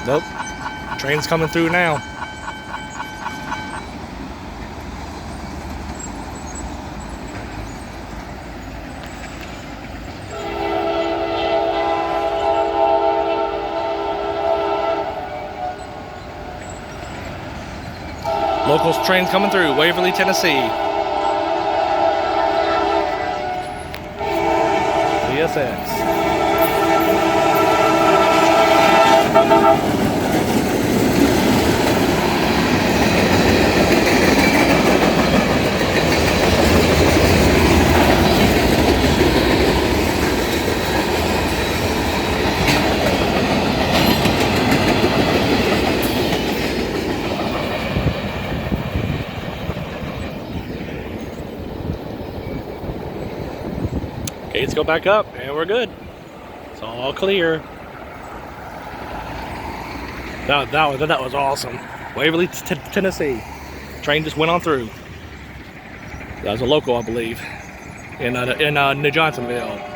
Nope. Train's coming through now. Local train coming through, Waverly, Tennessee. CSX. Gates go back up, and we're good. It's all clear. That was awesome. Waverly, Tennessee. Train just went on through. That was a local, I believe, in Johnsonville.